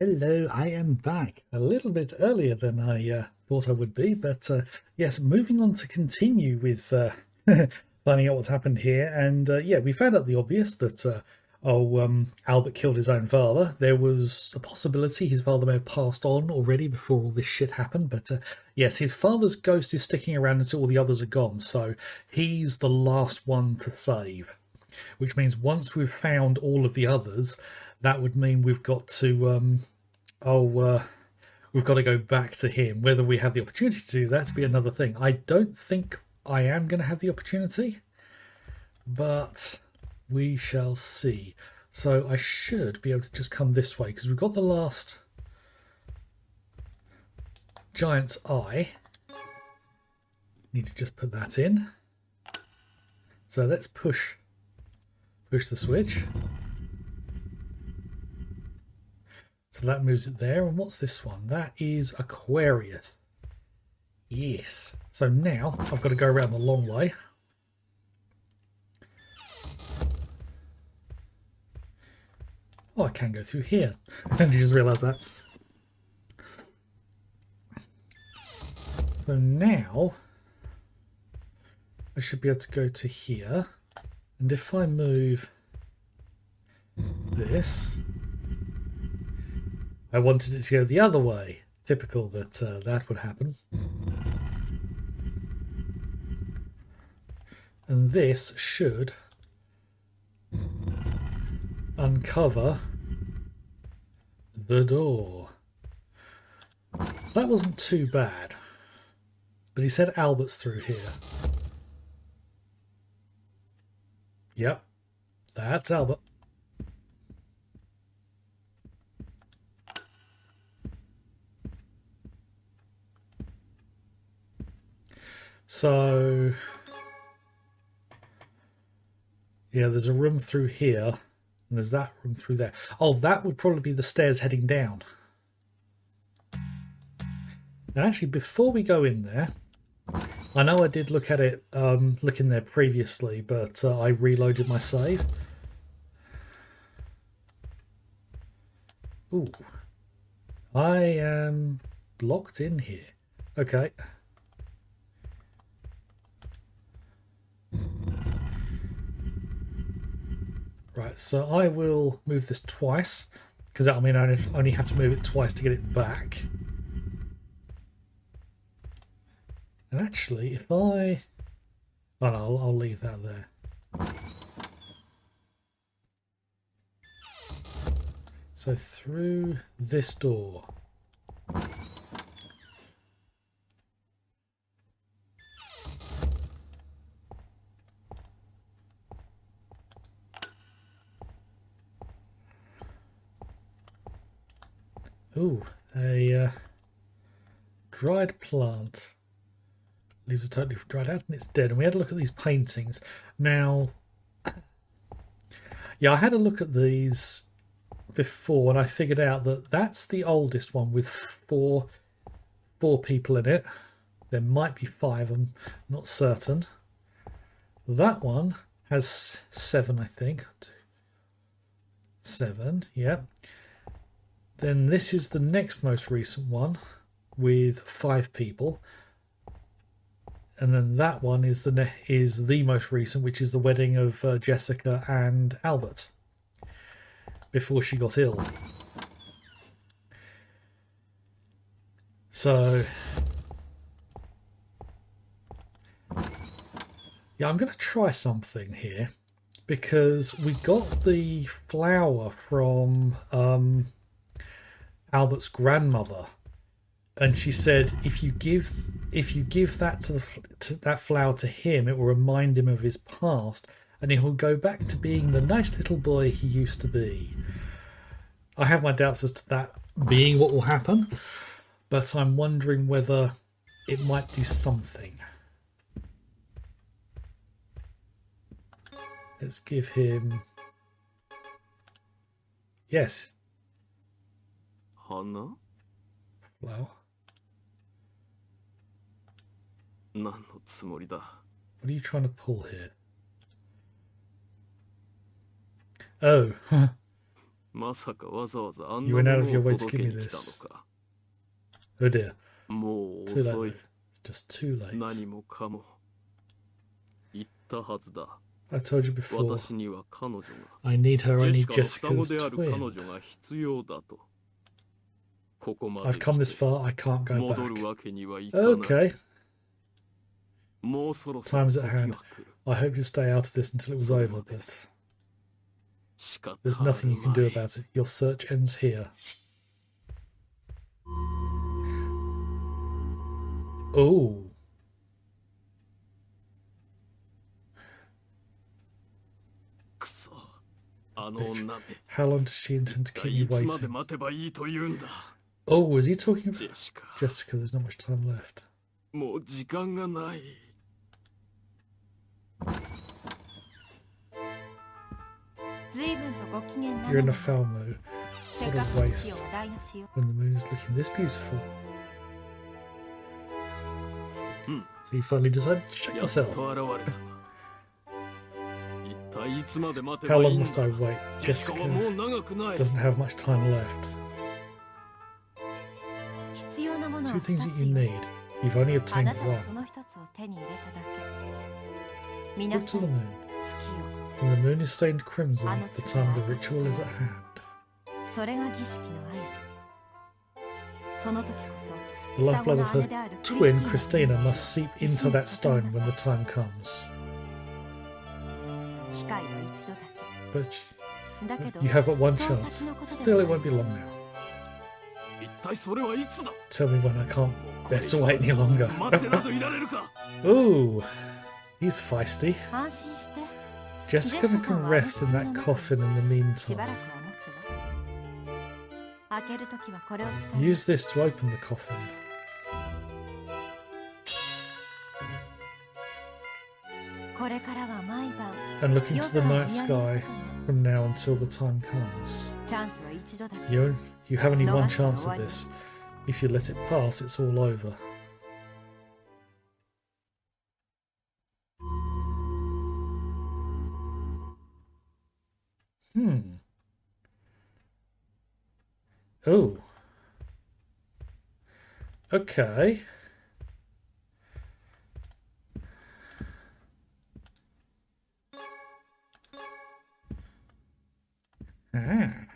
Hello, I am back a little bit earlier than I thought I would be, but yes, moving on to continue with finding out what's happened here. And yeah, we found out the obvious that Albert killed his own father. There was a possibility his father may have passed on already before all this shit happened, but yes, his father's ghost is sticking around until all the others are gone, so he's the last one to save. Which means once we've found all of the others, that would mean we've got to we've got to go back to him. Whether we have the opportunity to do that to be another thing. I don't think I am going to have the opportunity, but we shall see. So I should be able to just come this way because we've got the last giant's eye. Need to just put that in. So let's push the switch. So that moves it there. And what's this one? That is Aquarius. Yes. So now I've got to go around the long way. Oh, I can go through here. And you just realise that. So now I should be able to go to here. And if I move this, I wanted it to go the other way. Typical that that would happen. And this should uncover the door. That wasn't too bad. But he said Albert's through here. Yep, that's Albert. So, yeah, there's a room through here, and there's that room through there. Oh, that would probably be the stairs heading down. And actually, before we go in there, I know I did look at it, look in there previously, but I reloaded my save. Ooh, I am blocked in here. Okay. Right, so I will move this twice, because that'll mean I only have to move it twice to get it back. And actually, if I... Oh no, I'll leave that there. So through this door. Ooh, a dried plant. Leaves it totally dried out and it's dead. And we had a look at these paintings. Now, yeah, I had a look at these before and I figured out that that's the oldest one with four people in it. There might be five, I'm not certain. That one has 7, I think. 7, yeah. Then this is the next most recent one with 5 people. And then that one is the most recent, which is the wedding of Jessica and Albert before she got ill. So yeah, I'm going to try something here because we got the flower from Albert's grandmother. And she said, if you give that to that flower to him, it will remind him of his past, and he will go back to being the nice little boy he used to be. I have my doubts as to that being what will happen, but I'm wondering whether it might do something. Let's give him... Yes. Hana? Flower. 何のつもりだ What are you trying to pull here? Oh. まさかわざわざあん You な went も out of の your を way to 届 give け me に来たの this. か。 Oh dear. もう Too late 遅 though. い。 It's just too late. 何もかも言ったはずだ。 I told you before. 私には彼女が I need her. ジ I ェシ need カの双子 Jessica's である彼 twin. 女が必要だと。ここまで I've come 来 this て far. I can't go 戻る back. わけにはいかない。 Okay. もうそろそろ Time's 時 at hand. が来る。 I hope you stay out of this until it was over, but 仕方 there's ある nothing you can ま do い。 about it. Your search ends here. Oh. くそ。あの女め。 How long does she intend to keep me いつまで waiting? 待てばいいと言うんだ。 Oh, is he talking ジ about ェシカ。 Jessica? There's not much time left. もう時間がない。 You're in a foul mood. What a waste. When the moon is looking this beautiful. So you finally decided to check やっ yourself. と現れたな。一体いつまで待て How ばいい long ん must だ。 I wait? ジェシカはも Jessica う長くない。 doesn't have much time left. Two things that you need. You've only あ obtained なたは one. その一つを手に入れただけ。 Look 皆 to さ the ん、 moon. 月よ。 When the moon is stained crimson, the time of the ritual is at hand. それが儀式の合図。その時こそ、 The 双子 lifeblood の of 姉 her である twin, クリスティー Christina, ナの must 命を seep into that 石に stone 捧 when げ the なさい。 time comes. 機会は一度だ But け。だけど、 you have but one そう chance. 先のことで Still, は it ない won't be long now. 一体それはいつだ。 Tell me when I can't bear to wait any longer. 待ってなどいられるか。 Ooh, he's feisty. 安心して、 Jessica can rest in that coffin in the しば meantime. らくは持つわ。開けるときはこれを使い Use this to open the coffin. これからは毎晩、 And look 夜 into the 空を見 night 上げる sky ことが from now until the time comes. チャンスは一度だけ。 You have only one No, chance of I- this. If you let it pass, it's all over. Oh. Okay. Ah.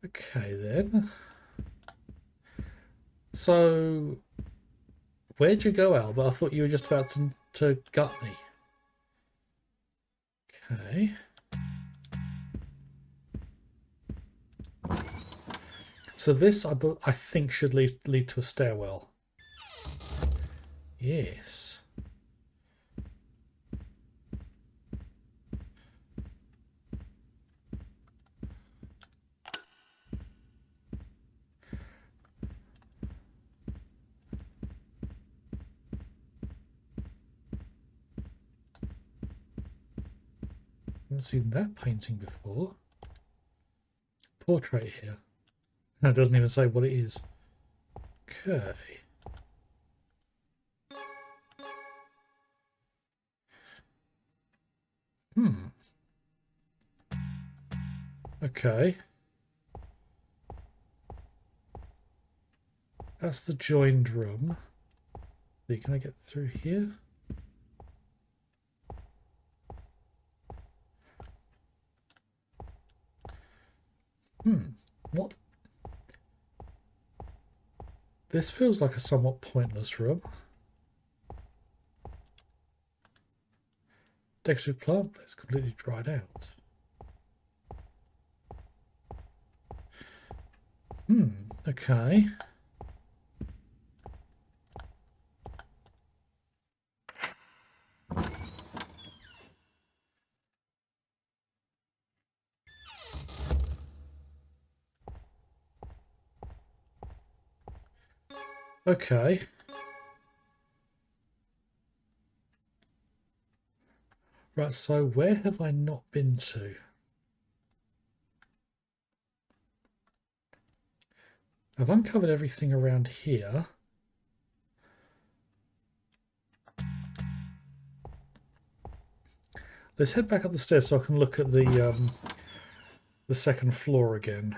Okay then. So, where'd you go, Albert? I thought you were just about to gut me. Okay. So this, I think, should lead to a stairwell. Yes. Haven't seen that painting before. Portrait here. It doesn't even say what it is. Okay. Okay. That's the joined room. See, can I get through here? What? This feels like a somewhat pointless room. Decorative plant place completely dried out. Okay. Okay. Right, so where have I not been to? I've uncovered everything around here. Let's head back up the stairs so I can look at the second floor again.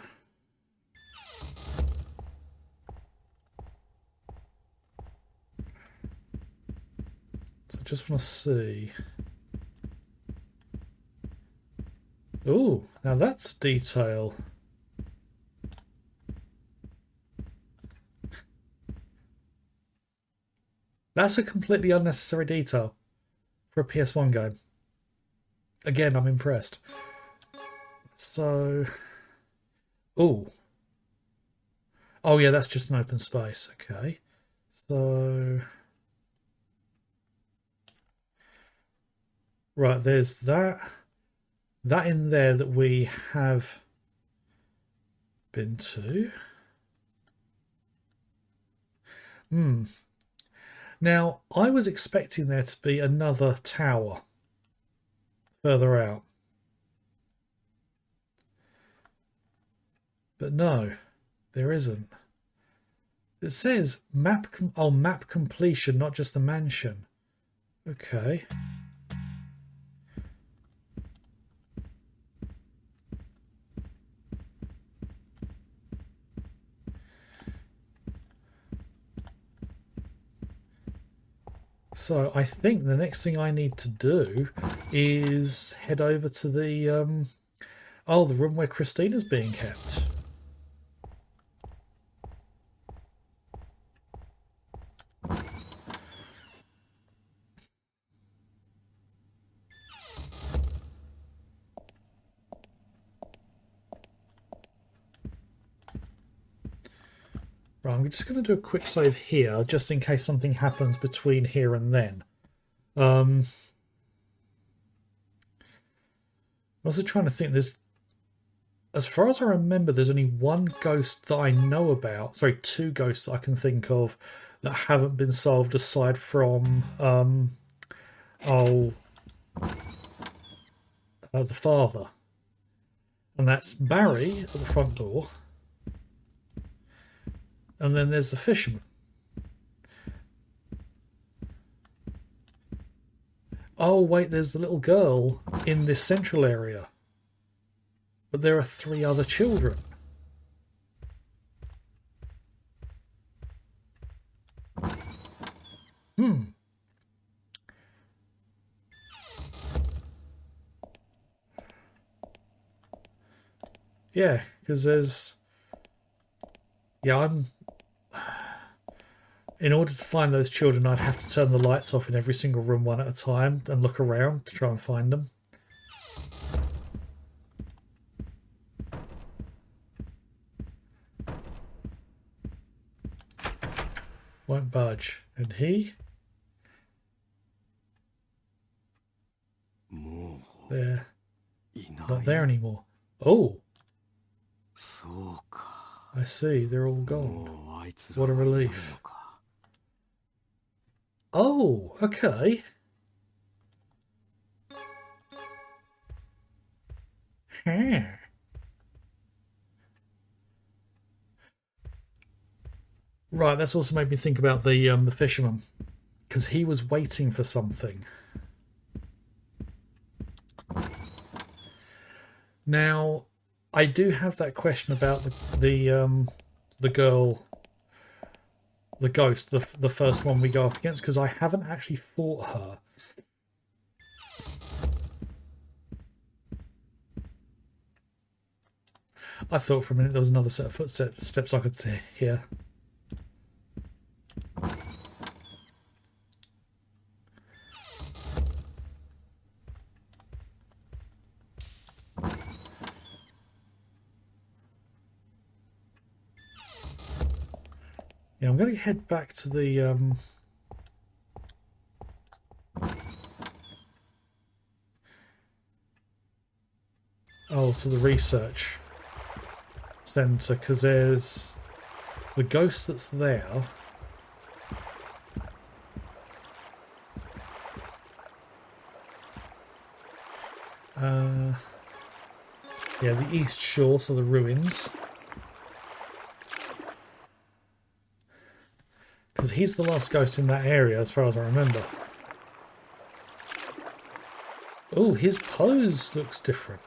So I just want to see. Oh, now that's detail. That's a completely unnecessary detail for a PS1 game. Again, I'm impressed. So, oh yeah, that's just an open space. Okay, so right, there's that in there that we have been to. Now, I was expecting there to be another tower further out. But no, there isn't. It says map completion, not just the mansion. Okay. So I think the next thing I need to do is head over to the the room where Christina's being kept. Right, I'm just going to do a quick save here, just in case something happens between here and then. I'm also trying to think, as far as I remember, there's only one ghost that I know about. Sorry, two ghosts that I can think of that haven't been solved aside from the father. And that's Barry at the front door. And then there's the fisherman. Oh, wait, there's the little girl in this central area. But there are 3 other children. Yeah, because there's... Yeah, in order to find those children, I'd have to turn the lights off in every single room one at a time and look around to try and find them. Won't budge. And he? There. Not there anymore. Oh! I see, they're all gone. What a relief. Oh, okay. Huh. Right, that's also made me think about the fisherman, because he was waiting for something. Now, I do have that question about the girl, the ghost, the first one we go up against, because I haven't actually fought her. I thought for a minute there was another set of footsteps I could hear. Yeah, I'm going to head back to the to the research centre, because there's the ghost that's there. Yeah, the East Shore, so the ruins. Because he's the last ghost in that area, as far as I remember. Oh, his pose looks different.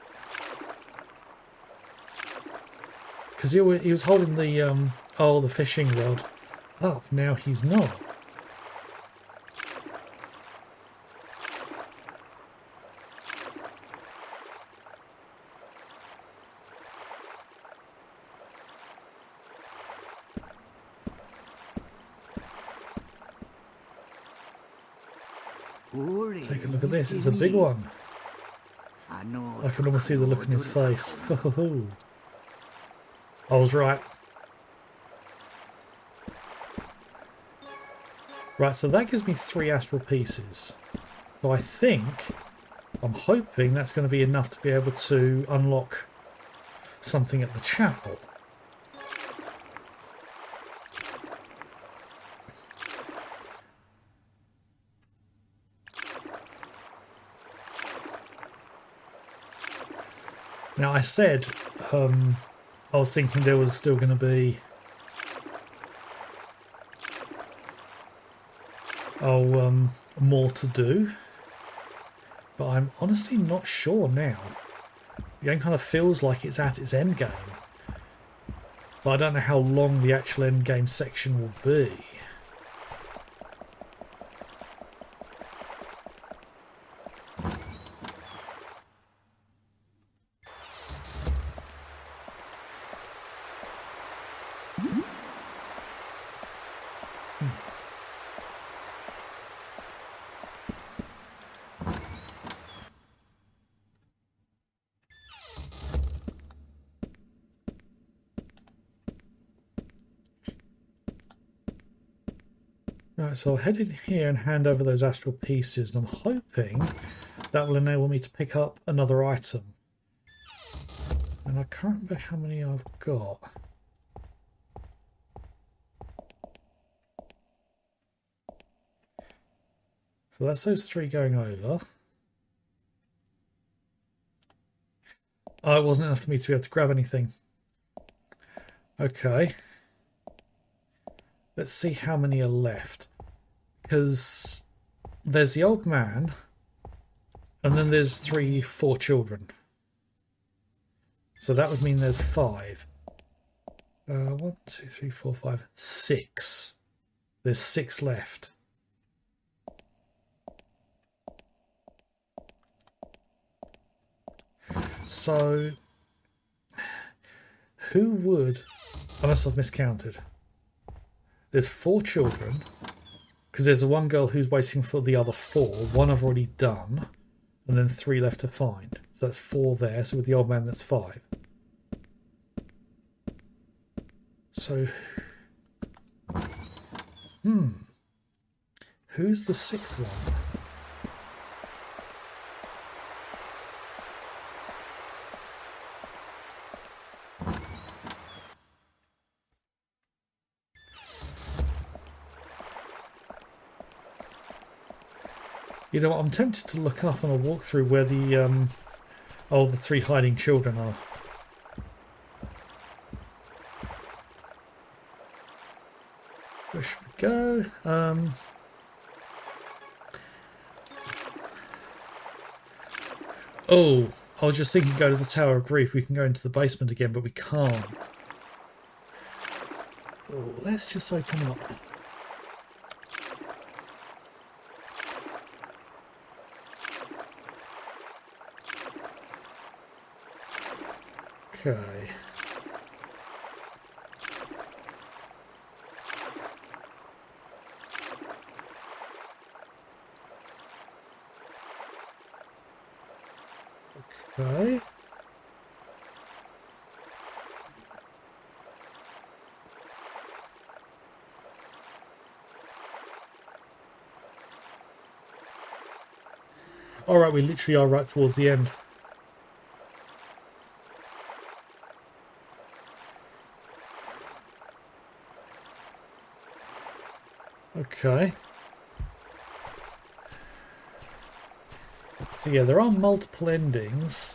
Because he was holding the the fishing rod up. Now he's not. Take a look at this. It's a big one. I can almost see the look in his face. I was right. Right, so that gives me 3 astral pieces. So I'm hoping that's going to be enough to be able to unlock something at the chapel. Now I said I was thinking there was still going to be more to do, but I'm honestly not sure now. The game kind of feels like it's at its end game, but I don't know how long the actual end game section will be. Right, so I'll head in here and hand over those astral pieces, and I'm hoping that will enable me to pick up another item. And I can't remember how many I've got. So that's those 3 going over. Oh, it wasn't enough for me to be able to grab anything. Okay. Let's see how many are left. Because there's the old man, and then there's 4 children. So that would mean there's 5. 1, 2, 3, 4, 5, 6. There's 6 left. So, who would, unless I've miscounted, there's 4 children, because there's the one girl who's waiting for the other 4. 1 I've already done, and then 3 left to find. So that's 4 there, so with the old man that's 5. So, who's the 6th one? You know what, I'm tempted to look up on a walkthrough where the 3 hiding children are. Where should we go? Oh, I was just thinking go to the Tower of Grief. We can go into the basement again, but we can't. Oh, let's just open up. Okay. Okay. All right, we literally are right towards the end. Okay. So yeah, there are multiple endings.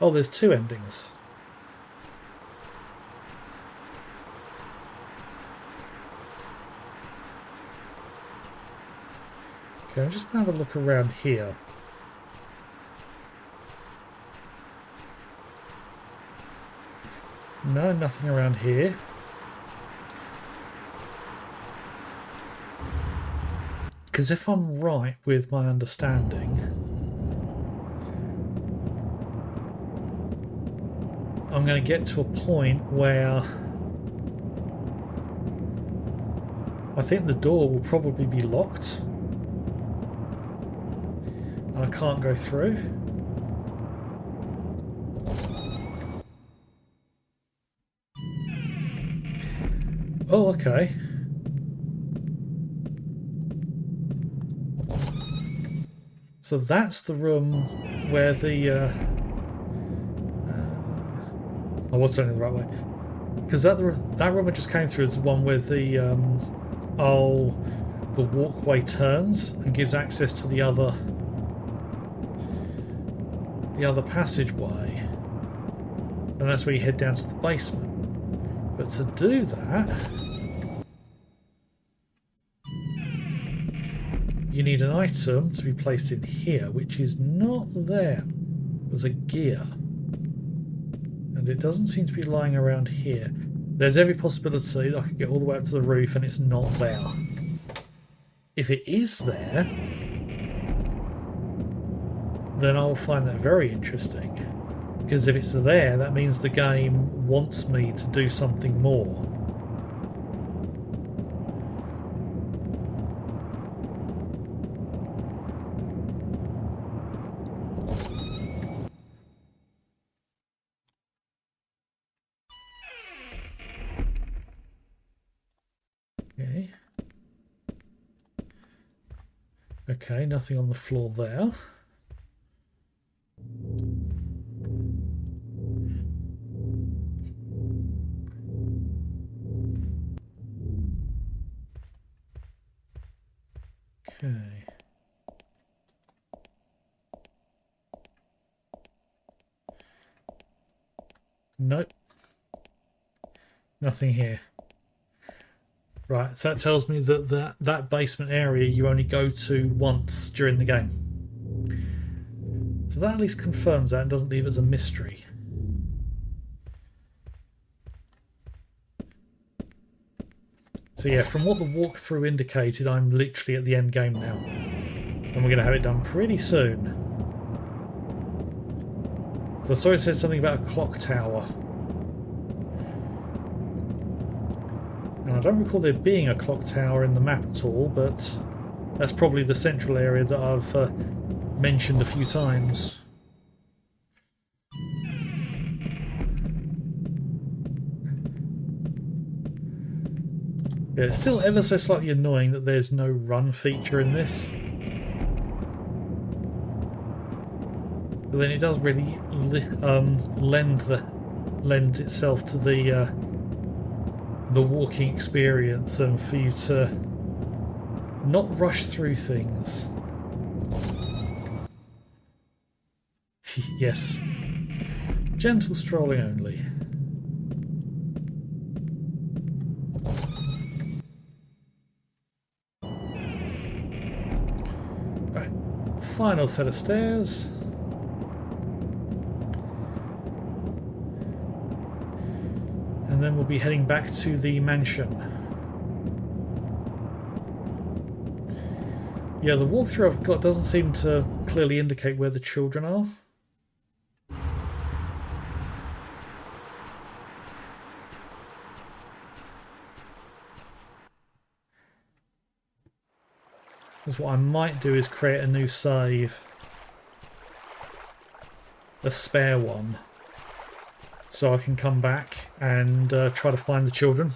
Oh, there's 2 endings. Okay, I'm just going to have a look around here. No, nothing around here. Because if I'm right with my understanding, I'm going to get to a point where I think the door will probably be locked. I can't go through. Oh, okay. So that's the room where the... I was turning the right way. Because that room I just came through is the one where the... the walkway turns and gives access to the other passageway, and that's where you head down to the basement. But to do that, you need an item to be placed in here, which is not there. There's a gear, and it doesn't seem to be lying around here. There's every possibility that I could get all the way up to the roof and it's not there. If it is there, then I'll find that very interesting. Because if it's there, that means the game wants me to do something more. Okay. Okay, nothing on the floor there. Okay. Nope. Nothing here. Right, so that tells me that that basement area you only go to once during the game. So that at least confirms that and doesn't leave it as a mystery. So yeah, from what the walkthrough indicated, I'm literally at the end game now. And we're going to have it done pretty soon. So I saw it said something about a clock tower. And I don't recall there being a clock tower in the map at all, but that's probably the central area that I've mentioned a few times. Yeah, it's still ever so slightly annoying that there's no run feature in this. But then it does really lend itself to the walking experience and for you to not rush through things. Yes. Gentle strolling only. Right. Final set of stairs. And then we'll be heading back to the mansion. Yeah, the walkthrough I've got doesn't seem to clearly indicate where the children are. Because what I might do is create a new save. A spare one. So I can come back and try to find the children.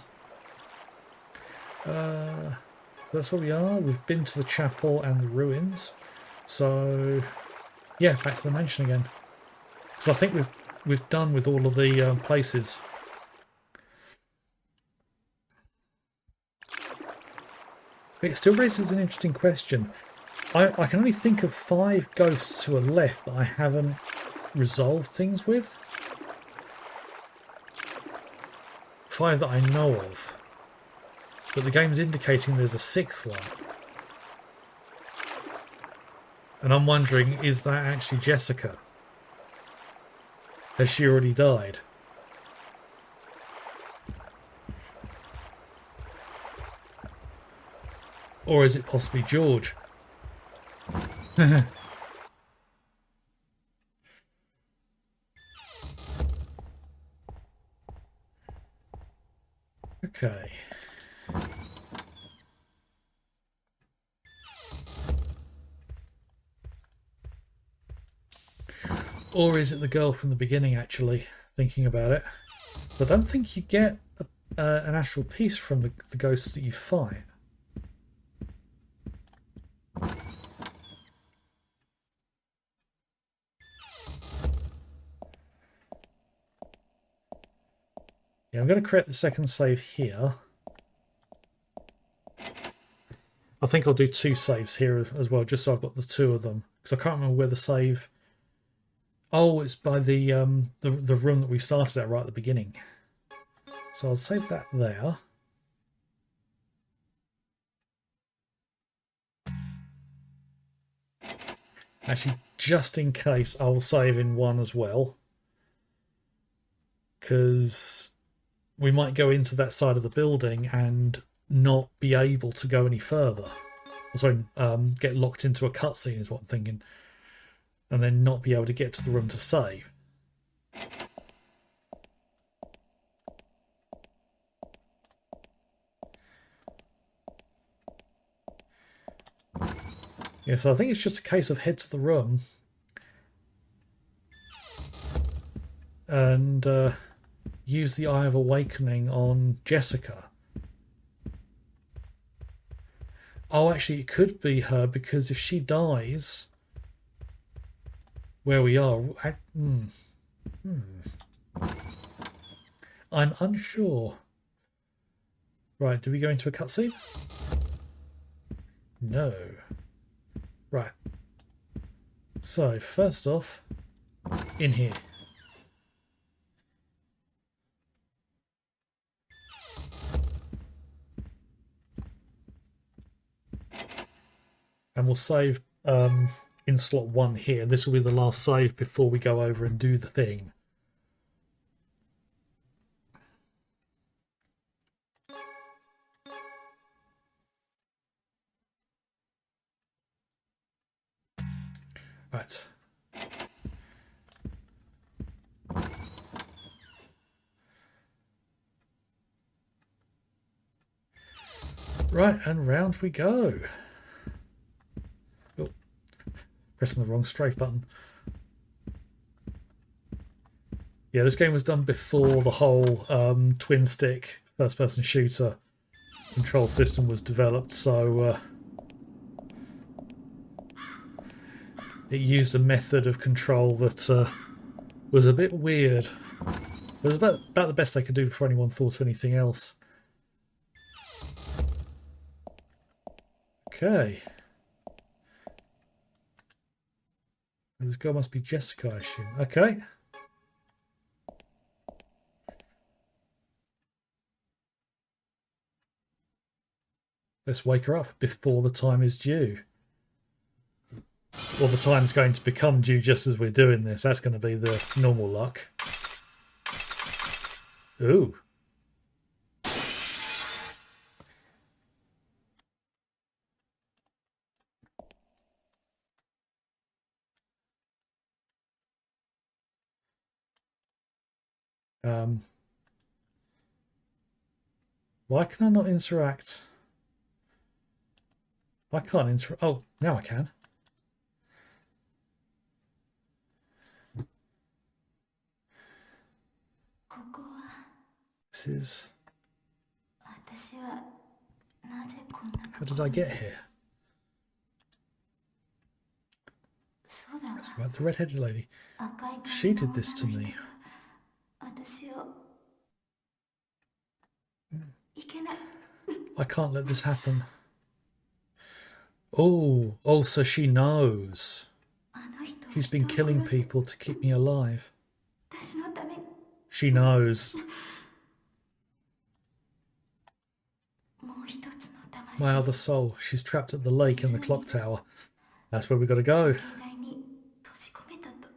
That's where we are. We've been to the chapel and the ruins. So, yeah, back to the mansion again. Because I think we've done with all of the places. But it still raises an interesting question. I can only think of 5 ghosts who are left that I haven't resolved things with. 5 that I know of. But the game's indicating there's a 6th one. And I'm wondering, is that actually Jessica? Has she already died? Or is it possibly George? Okay. Or is it the girl from the beginning, actually, thinking about it? But I don't think you get an astral piece from the ghosts that you fight. Yeah, I'm going to create the second save here. I think I'll do 2 saves here as well, just so I've got the 2 of them. Because I can't remember where the save... Oh, it's by the room that we started at right at the beginning. So I'll save that there. Actually, just in case, I'll save in 1 as well. Because we might go into that side of the building and not be able to go any further. Sorry, get locked into a cutscene is what I'm thinking. And then not be able to get to the room to save. Yeah, so I think it's just a case of head to the room and use the Eye of Awakening on Jessica. Oh, actually, it could be her, because if she dies where we are... I'm unsure. Right, do we go into a cutscene? No. Right. So, first off, in here. And we'll save in slot 1 here. This will be the last save before we go over and do the thing. Right. Right, and round we go. Oh, pressing the wrong strafe button. Yeah, this game was done before the whole twin stick first-person shooter control system was developed, so it used a method of control that was a bit weird. It was about the best they could do before anyone thought of anything else. Okay. This girl must be Jessica, I assume. Okay. Let's wake her up before the time is due. Well, the time's going to become due just as we're doing this. That's going to be the normal luck. Ooh. Why can I not interact? I can't interact. Oh, now I can. This is... How did I get here? That's right, the red-headed lady. She did this to me. I can't let this happen. Oh, so she knows. He's been killing people to keep me alive. She knows. My other soul, she's trapped at the lake in the clock tower. That's where we got to go. 境内に閉じ込めたと。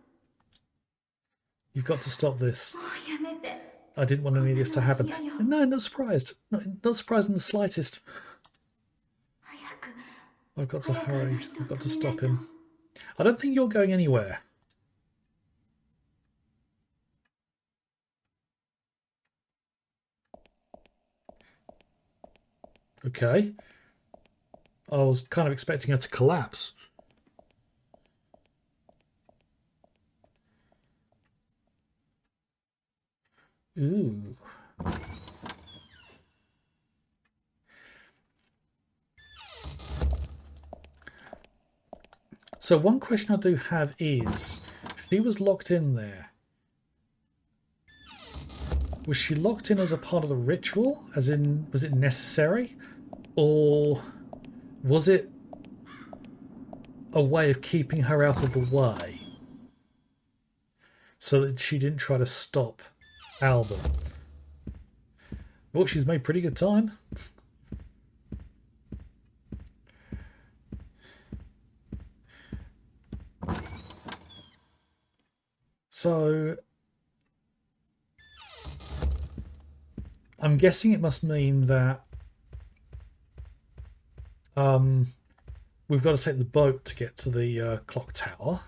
You've got to stop this. もうやめて。 I didn't want any of this to happen. こんなの嫌よ。 No, not surprised. Not surprised in the slightest. 早く I've got to 早くあの hurry. 人 I've を got to 止めない stop と。 him. I don't think you're going anywhere. Okay. I was kind of expecting her to collapse. Ooh. So one question I do have is, she was locked in there. Was she locked in as a part of the ritual? As in, was it necessary? Or was it a way of keeping her out of the way? So that she didn't try to stop Albert. Well, she's made pretty good time. So I'm guessing it must mean that we've got to take the boat to get to the clock tower.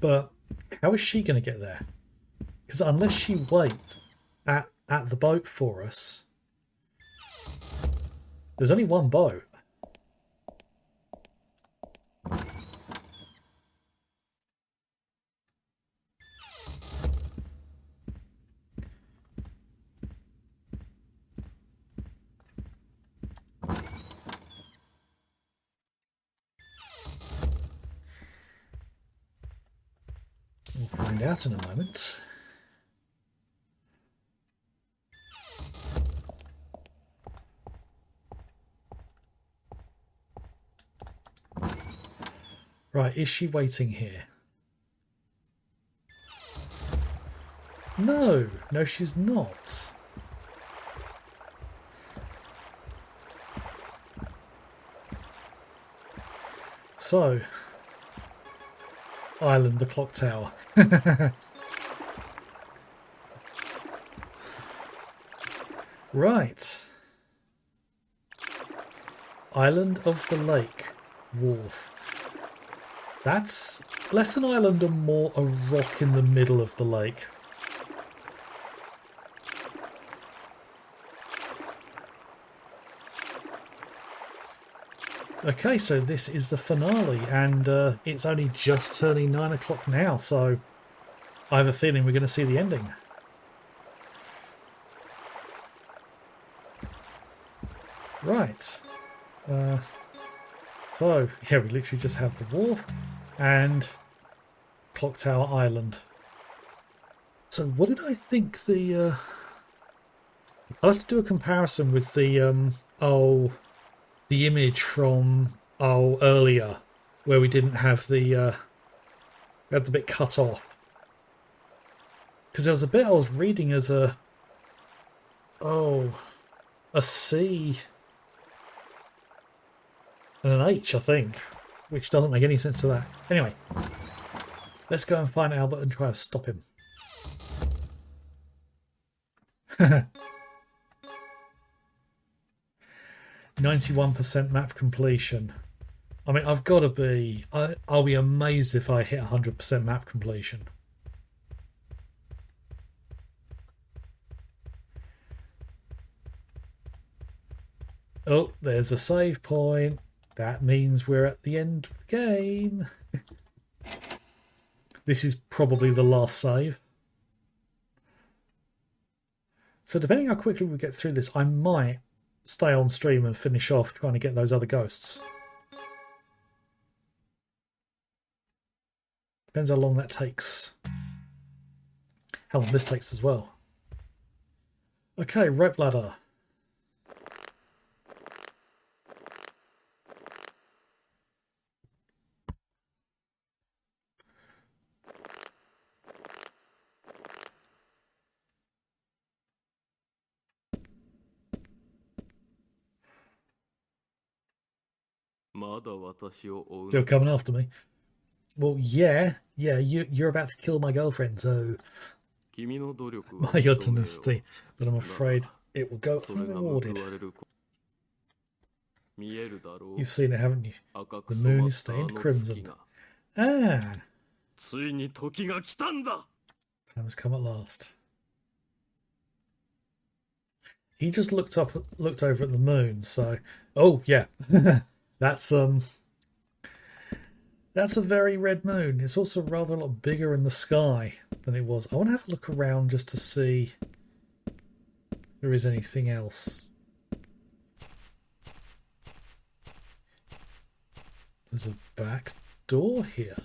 But how is she going to get there? Because unless she waits at the boat for us, there's only one boat. We'll find out in a moment. Right, is she waiting here? No, she's not. So, Island, the clock tower. Right. Island of the Lake. Wharf. That's less an island and more a rock in the middle of the lake. Okay, so this is the finale, and it's only just turning 9 o'clock now, so I have a feeling we're going to see the ending. Right. So, yeah, we literally just have the wharf and Clock Tower Island. So what did I think the... I'll have to do a comparison with the, the image from, earlier, where we didn't have the, we had the bit cut off. Because there was a bit I was reading as a C and an H, I think, which doesn't make any sense to that. Anyway, let's go and find Albert and try to stop him. 91% map completion. I mean, I've got to be... I'll be amazed if I hit 100% map completion. Oh, there's a save point. That means we're at the end of the game. This is probably the last save. So depending how quickly we get through this, I might stay on stream and finish off trying to get those other ghosts. Depends how long that takes. How long this takes as well. Okay, rope ladder. まだ私を追う Still の coming after me. Well, yeah, you're about to kill my girlfriend, so 君の努力は my 認めよ honesty, but I'm afraid it will go う。それが unrewarded. 報われるこ見えるだろう。 You've seen it, haven't you? 赤く The 染 moon まっ is たあ stained の crimson. 月が Ah, ついに時が来たんだ。 time has come at last. He just looked over at the moon, so oh yeah. That's a very red moon. It's also rather a lot bigger in the sky than it was. I want to have a look around just to see if there is anything else. There's a back door here.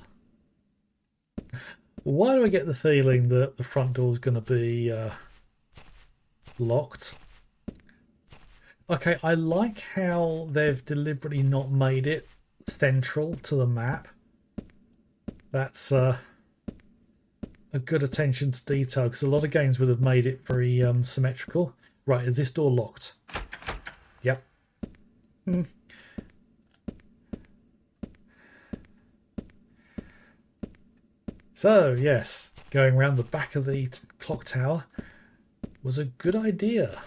Why do I get the feeling that the front door is going to be locked? Okay, I like how they've deliberately not made it central to the map. That's a good attention to detail, because a lot of games would have made it very symmetrical. Right, is this door locked? Yep. So, yes, going around the back of the clock tower was a good idea.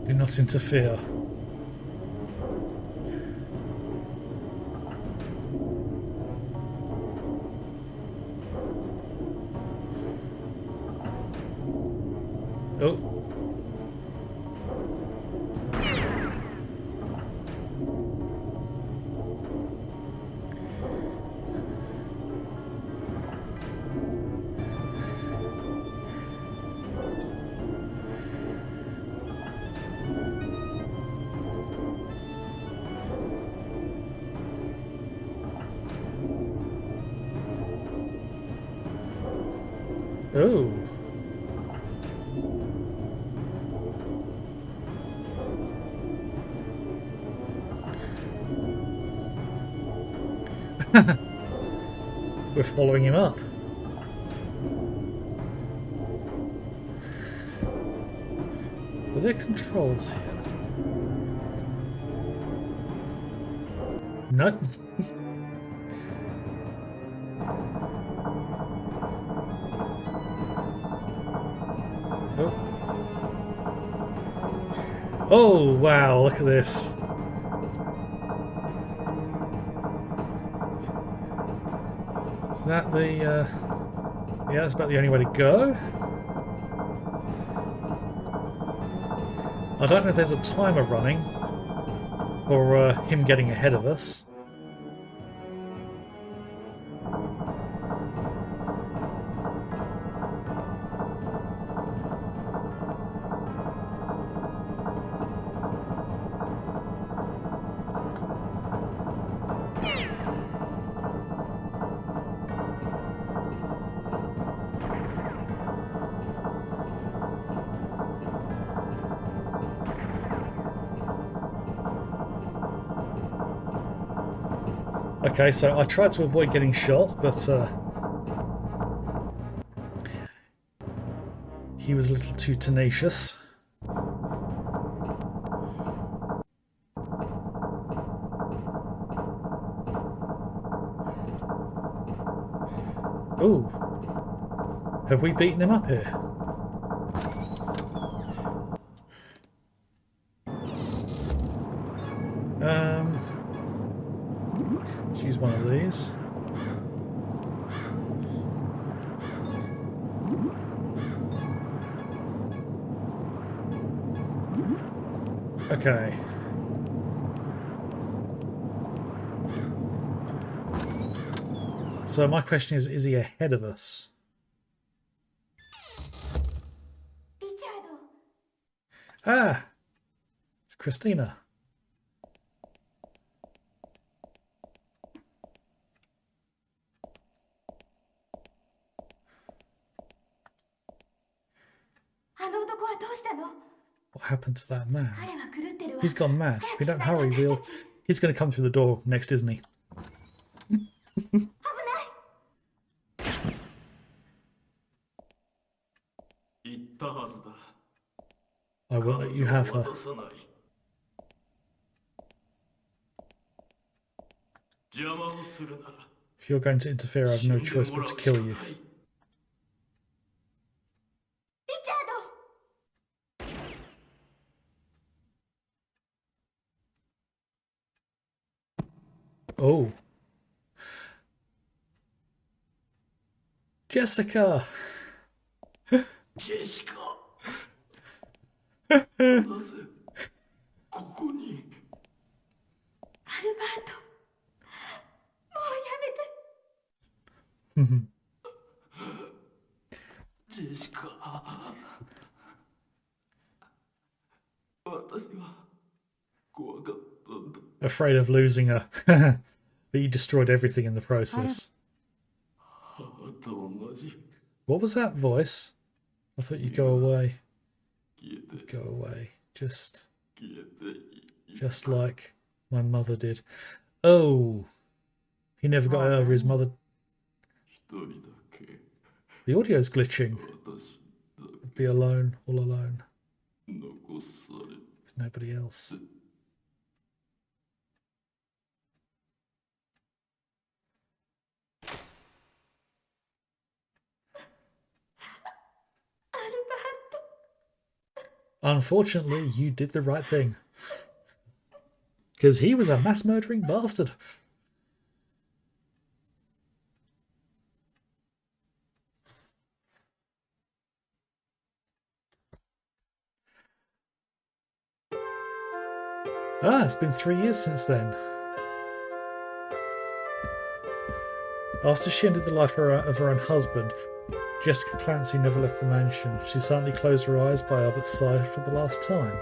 Do not interfere. Oh. Oh. We're following him up. Are there controls here? No. Oh. Oh, wow, look at this. Is that the, yeah, that's about the only way to go. I don't know if there's a timer running, or him getting ahead of us. Okay, so I tried to avoid getting shot, but he was a little too tenacious. Ooh. Have we beaten him up here? Let's use one of these. Okay. So my question is he ahead of us? Ah! It's Christina. What happened to that man? He's gone mad. If we don't hurry, he's going to come through the door next, isn't he? たはずだ。 I won't let you have her. 渡さない。邪魔をするなら If you're going to interfere, I have no 死んで choice も but ら to うしか kill ない。 you. リチャード Oh. Jessica! ジェシカ。なぜここに。アルバート、もうやめて。ジェシカ。私は怖かったんだ。 Afraid of losing her. But you destroyed everything in the process. 母と同じ。 What was that voice? I thought you'd go away. 消えて Go away. 消えていい。 Just like my mother did. Oh. He never got over his mother. 一人だけ The audio's glitching. 私だ Be alone, all alone. け残され With nobody else. アルバート、 Unfortunately, you did the right thing. Because he was a mass murdering bastard. Ah, it's been 3 years since then. After she ended the life of her own husband, Jessica Clancy never left the mansion. She silently closed her eyes by Albert's side for the last time.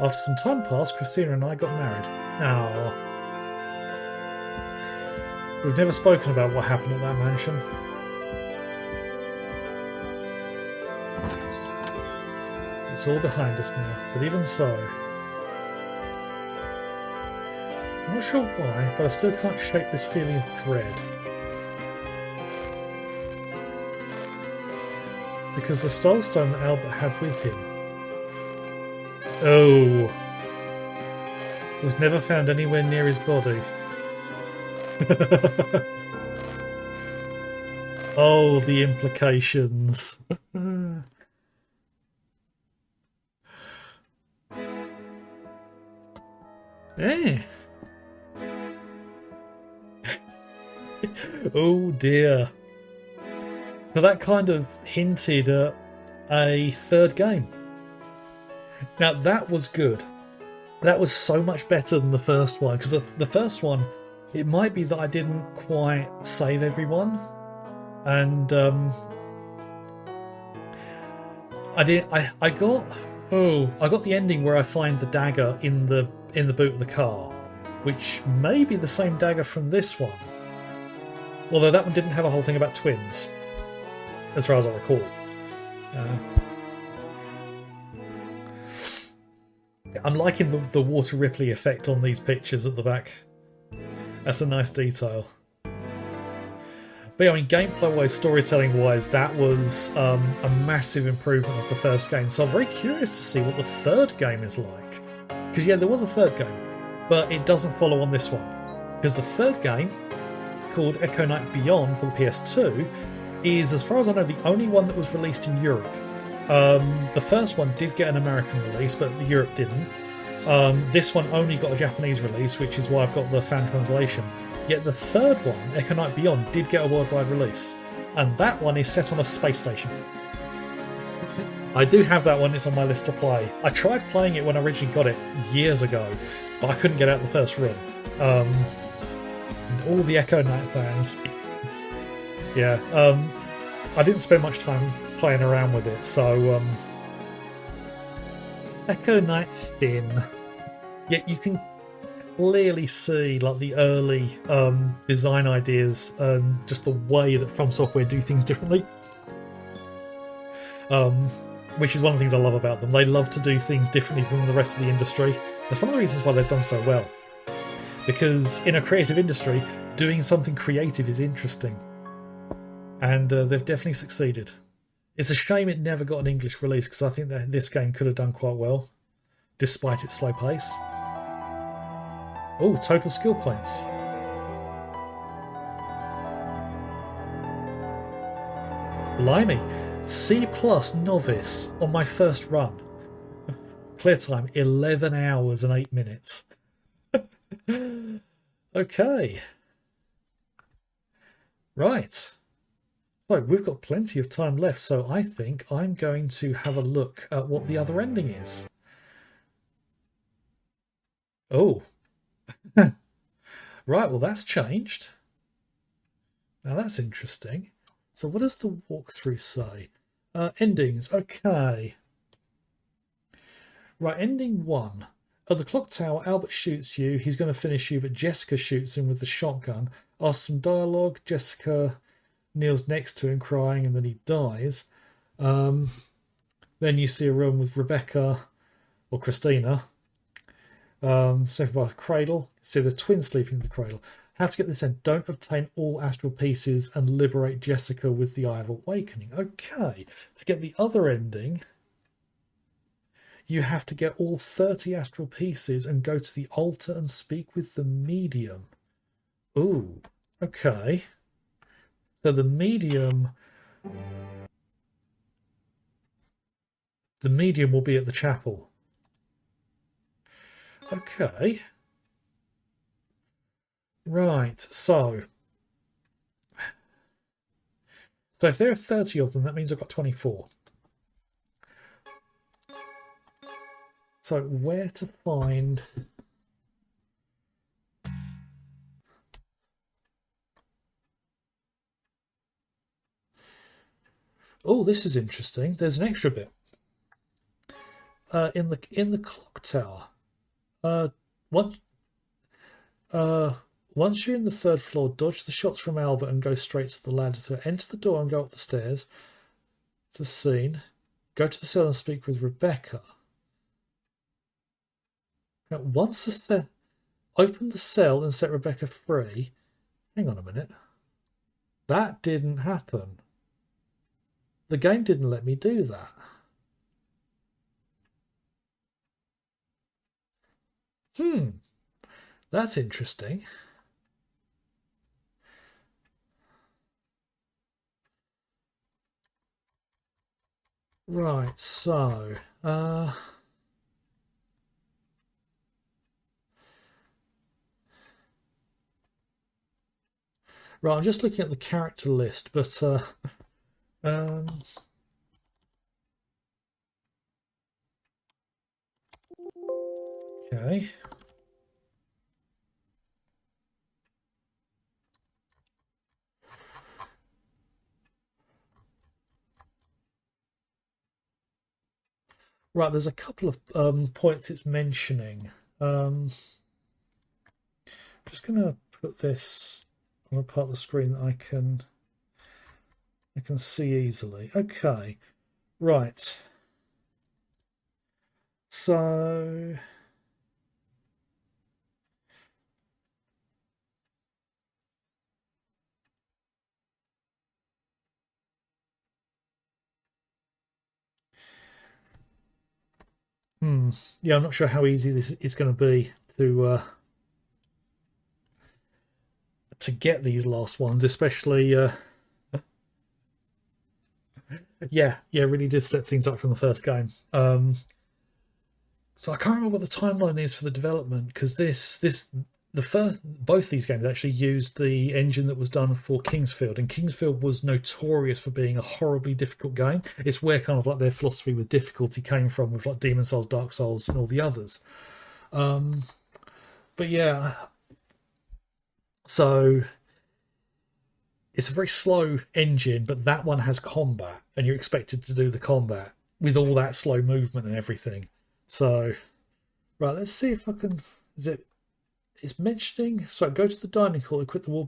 After some time passed, Christina and I got married. Aww. We've never spoken about what happened at that mansion. It's all behind us now, but even so... I'm not sure why, but I still can't shake this feeling of dread. Because the Soul Stone that Albert had with him... Oh... was never found anywhere near his body. Oh, the implications. Eh. Oh dear. So that kind of hinted at a third game. Now that was good. That was so much better than the first one, because the first one, it might be that I didn't quite save everyone, and I got the ending where I find the dagger in the boot of the car, which may be the same dagger from this one, although that one didn't have a whole thing about twins, as far as I recall. I'm liking the water Ripley effect on these pictures at the back. That's a nice detail. But yeah, I mean, gameplay-wise, storytelling-wise, that was a massive improvement of the first game. So I'm very curious to see what the third game is like. Because yeah, there was a third game, but it doesn't follow on this one. Because the third game, called Echo Knight Beyond for the PS2, is, as far as I know, the only one that was released in Europe. The first one did get an American release, but Europe didn't. This one only got a Japanese release, which is why I've got the fan translation. Yet the third one, Echo Knight Beyond, did get a worldwide release. And that one is set on a space station. I do have that one, it's on my list to play. I tried playing it when I originally got it years ago, but I couldn't get out the first run. And all the Echo Knight fans... yeah, I didn't spend much time playing around with it, so Echo Knight Thin. Yet you can clearly see like the early design ideas and just the way that From Software do things differently, which is one of the things I love about them. They love to do things differently from the rest of the industry. That's one of the reasons why they've done so well, because in a creative industry, doing something creative is interesting, and they've definitely succeeded. It's a shame it never got an English release, because I think that this game could have done quite well, despite its slow pace. Oh, total skill points. Blimey. C+ novice on my first run. Clear time 11 hours and 8 minutes. Okay. Right. So we've got plenty of time left, so I think I'm going to have a look at what the other ending is. Oh. Right, well that's changed. Now that's interesting. So what does the walkthrough say? Endings, okay. Right, ending 1. At the clock tower, Albert shoots you. He's going to finish you, but Jessica shoots him with the shotgun. After some dialogue, Jessica kneels next to him crying, and then he dies. Then you see a room with Rebecca, or Christina, sleeping by the cradle. See the twins sleeping in the cradle. How to get this end? Don't obtain all astral pieces and liberate Jessica with the Eye of Awakening. Okay, to get the other ending, you have to get all 30 astral pieces and go to the altar and speak with the medium. Ooh, okay. So the medium will be at the chapel. Okay. Right, so if there are 30 of them, that means I've got 24. So where to find... Oh, this is interesting. There's an extra bit. In the clock tower. Once you're in the 3rd floor, dodge the shots from Albert and go straight to the ladder. To enter the door and go up the stairs. To the scene. Go to the cell and speak with Rebecca. Now, once open the cell and set Rebecca free. Hang on a minute. That didn't happen. The game didn't let me do that. That's interesting. Right, so right, I'm just looking at the character list, but okay. Right, there's a couple of points it's mentioning. Just going to put this on a part of the screen that I can see easily. Okay, right. So yeah, I'm not sure how easy this is going to be to get these last ones, especially yeah, really did step things up from the first game. So I can't remember what the timeline is for the development, because both these games actually used the engine that was done for Kingsfield, and Kingsfield was notorious for being a horribly difficult game. It's where kind of like their philosophy with difficulty came from, with like Demon Souls, Dark Souls, and all the others. But yeah, so it's a very slow engine, but that one has combat, and you're expected to do the combat with all that slow movement and everything. So, right, let's see if I can. It's mentioning. So, go to the dining hall, equip the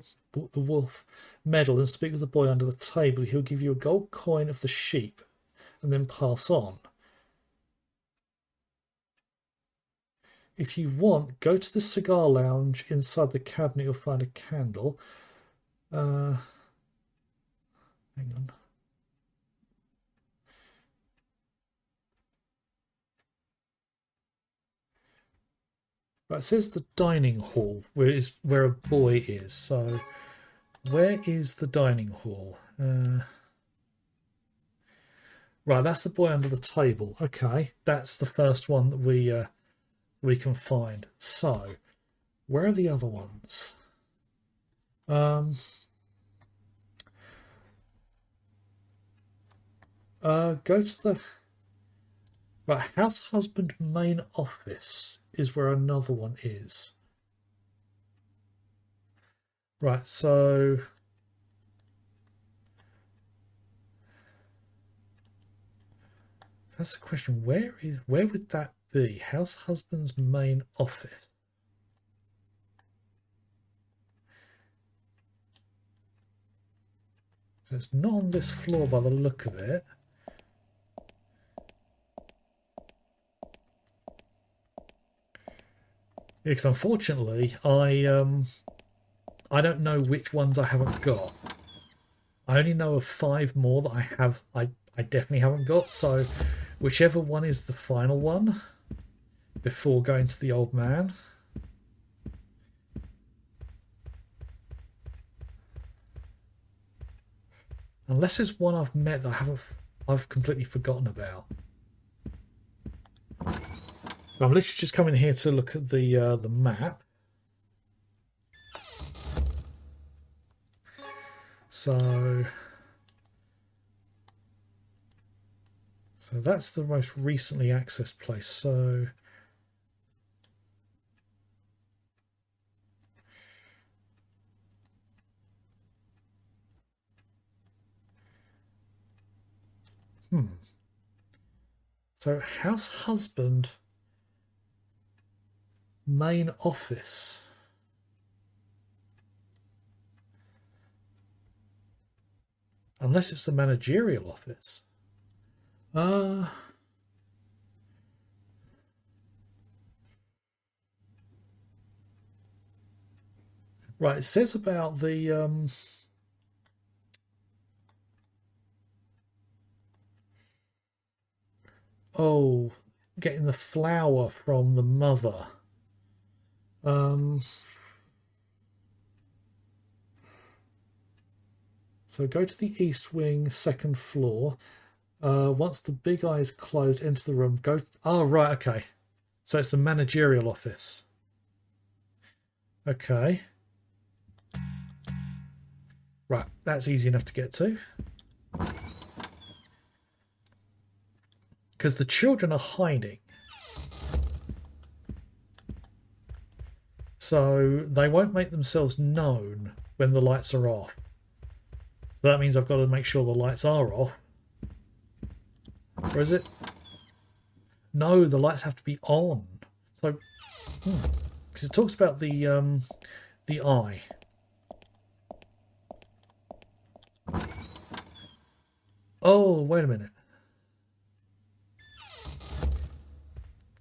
wolf medal, and speak with the boy under the table. He'll give you a gold coin of the sheep, and then pass on. If you want, go to the cigar lounge. Inside the cabinet, you'll find a candle. Hang on. Right, it says the dining hall, where a boy is. So, where is the dining hall? Right, that's the boy under the table. Okay, that's the first one that we can find. So, where are the other ones? Go to the right house husband main office is where another one is. Right, so that's the question. Where would that be? House husband's main office. So it's not on this floor by the look of it. Because unfortunately, I don't know which ones I haven't got. I only know of 5 more that I definitely haven't got. So whichever one is the final one before going to the old man. Unless there's one I've met that I've completely forgotten about. I'm literally just coming here to look at the map. So that's the most recently accessed place. So so house husband main office. Unless it's the managerial office. Right, it says about the oh, getting the flower from the mother. So go to the east wing, 2nd floor. Once the big eye is closed, enter the room. Go. Oh, right. Okay. So it's the managerial office. Okay. Right. That's easy enough to get to. Because the children are hiding. So they won't make themselves known when the lights are off. So that means I've got to make sure the lights are off. Or is it? No, the lights have to be on. So, because it talks about the eye. Oh, wait a minute.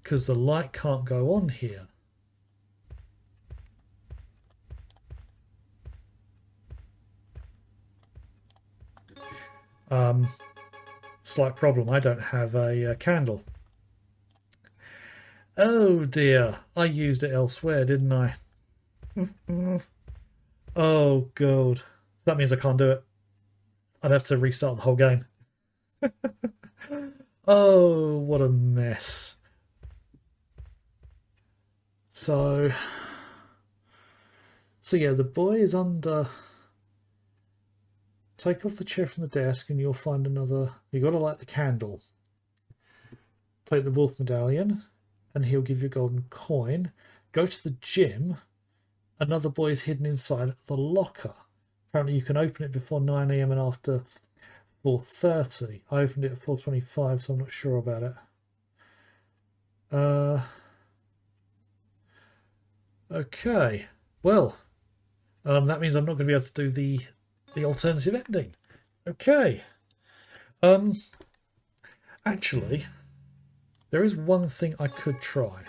Because the light can't go on here. Slight problem. I don't have a candle. Oh dear. I used it elsewhere, didn't I? Oh god. That means I can't do it. I'd have to restart the whole game. Oh, what a mess. So yeah, the boy is under. Take off the chair from the desk and you'll find another. You've got to light the candle. Take the wolf medallion and he'll give you a golden coin. Go to the gym. Another boy is hidden inside the locker. Apparently you can open it before 9 a.m. and after 4:30. I opened it at 4:25, so I'm not sure about it. Okay. Well, that means I'm not going to be able to do the alternative ending. Okay. Actually, there is one thing I could try.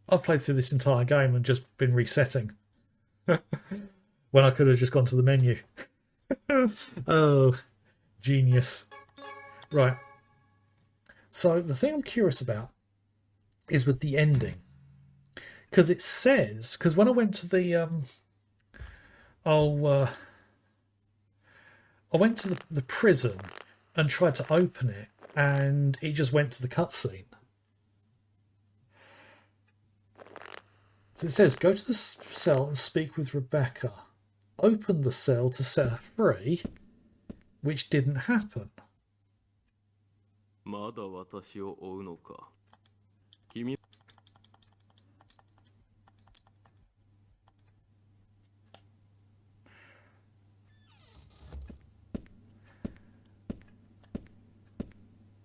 I've played through this entire game and just been resetting. When I could have just gone to the menu. Oh, genius. Right. So the thing I'm curious about is with the ending, because it says, because when I went to the I went to the prison and tried to open it, and it just went to the cutscene. So it says, go to the cell and speak with Rebecca. Open the cell to set her free, which didn't happen. まだ私を追うのか。君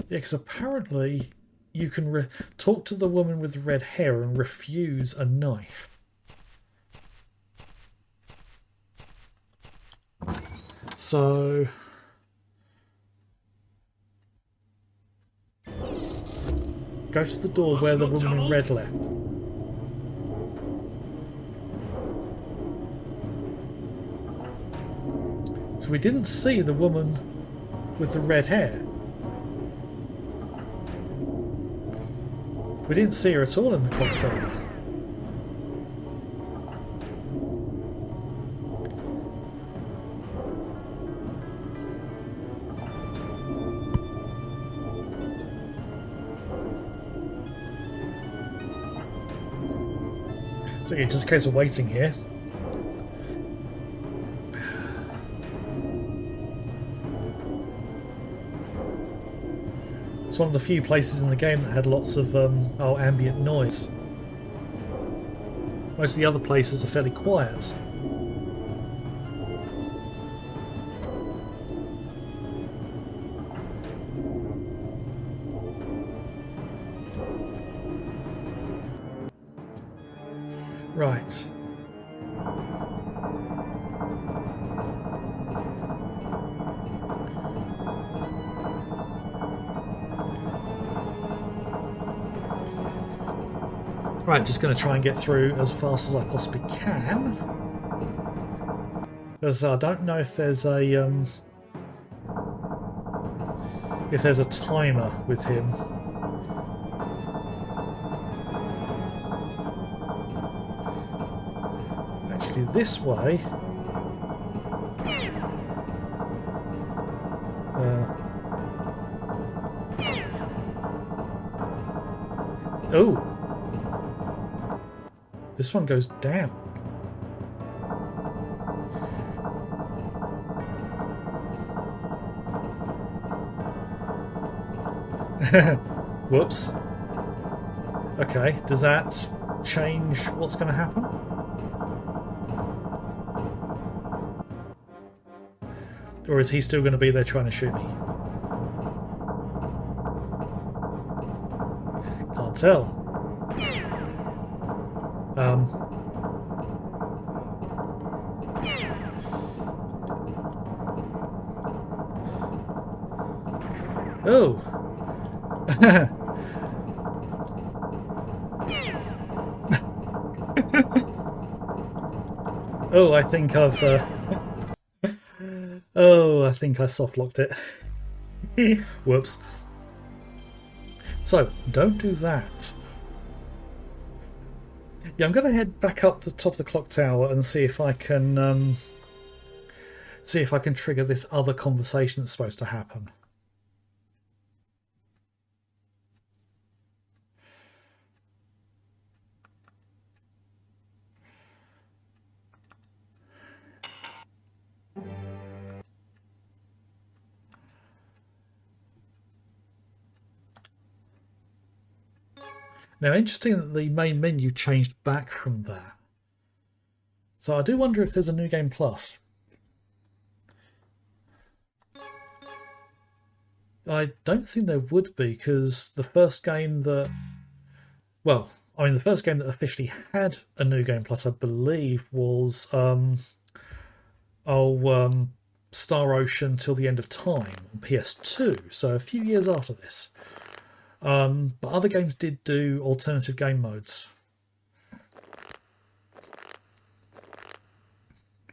Yeah, because apparently you can talk to the woman with the red hair and refuse a knife. So go to the door where the woman in red left. So we didn't see the woman with the red hair. We didn't see her at all in the clock tower. So yeah, just a case of waiting here. It's one of the few places in the game that had lots of ambient noise. Most of the other places are fairly quiet. Right. Right, just going to try and get through as fast as I possibly can. Because I don't know if there's a timer with him. Actually, this way. Oh. This one goes down. Whoops. Okay, does that change what's going to happen? Or is he still going to be there trying to shoot me? Can't tell. Oh. Oh, I think I've oh, I think I soft locked it. Whoops. So, don't do that. Yeah, I'm going to head back up the top of the clock tower and see if I can trigger this other conversation that's supposed to happen. Now, interesting that the main menu changed back from that. So I do wonder if there's a New Game Plus. I don't think there would be, because the first game that... Well, I mean, the first game that officially had a New Game Plus, I believe, was Star Ocean Till the End of Time on PS2, so a few years after this. But other games did do alternative game modes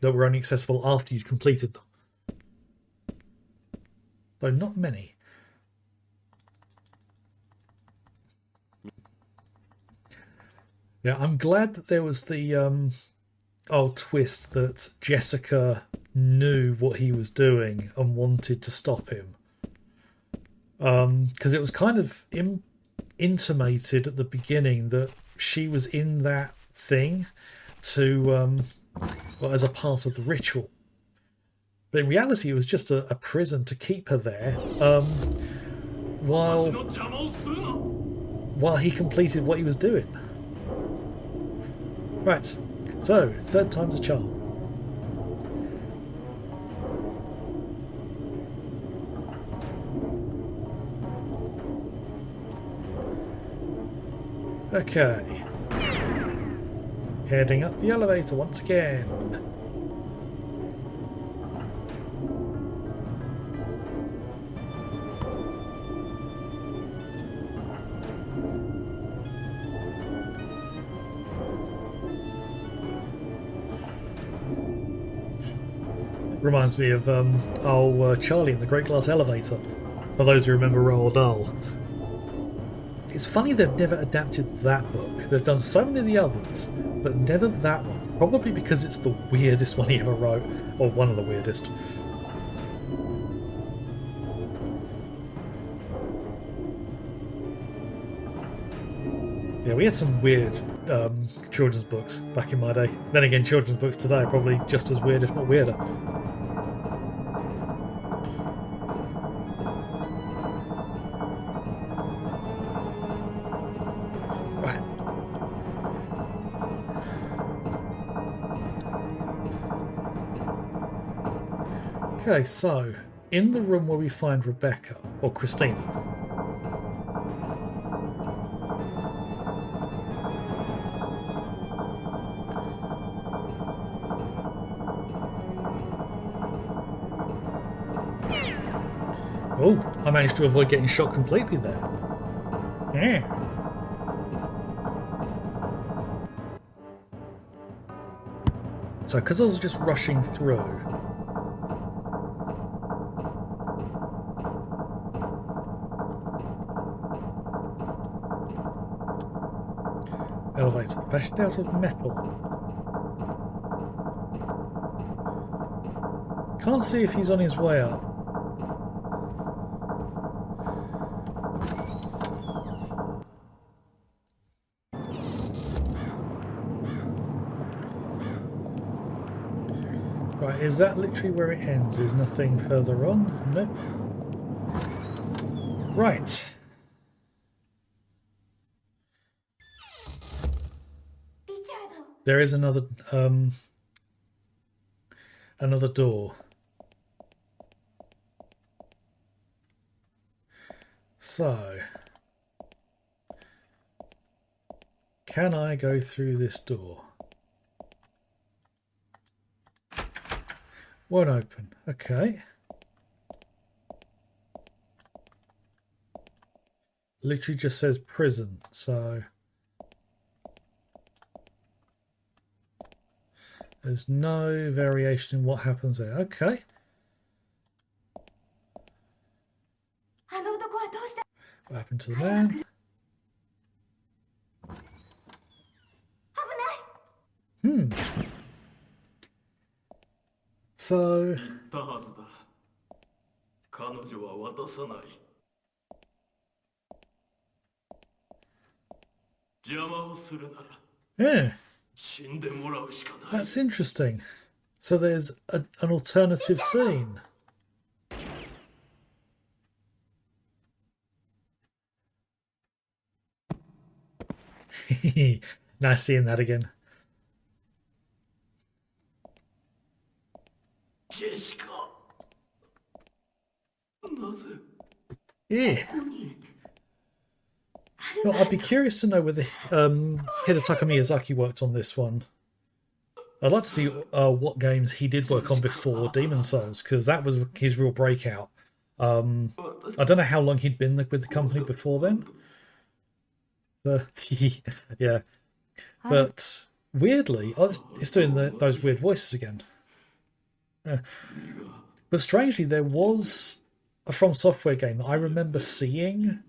that were only accessible after you'd completed them. Though not many. Yeah, I'm glad that there was the old twist that Jessica knew what he was doing and wanted to stop him. Because it was kind of intimated at the beginning that she was in that thing to, well, as a part of the ritual. But in reality, it was just a prison to keep her there, while he completed what he was doing. Right, so third time's a charm. Okay. Heading up the elevator once again. Reminds me of Charlie in the Great Glass Elevator, for those who remember Roald Dahl. It's funny they've never adapted that book. They've done so many of the others, but never that one. Probably because it's the weirdest one he ever wrote, or one of the weirdest. Yeah, we had some weird children's books back in my day. Then again, children's books today are probably just as weird, if not weirder. Okay, so in the room where we find Rebecca, or Christina. Oh, I managed to avoid getting shot completely there. Yeah. So, because I was just rushing through, elevator fashioned out of metal. Can't see if he's on his way up. Right, is that literally where it ends? Is nothing further on? Nope. Right. There is another door. So, can I go through this door? Won't open. Okay. Literally just says prison, so there's no variation in what happens there. Okay. What happened to the man? So, yeah, that's interesting. So there's an alternative scene. Nice seeing that again. Yeah. Well, I'd be curious to know whether Hidetaka Miyazaki worked on this one. I'd like to see what games he did work on before Demon Souls, because that was his real breakout. I don't know how long he'd been with the company before then. Yeah. But weirdly, it's doing those weird voices again. Yeah. But strangely, there was a From Software game that I remember seeing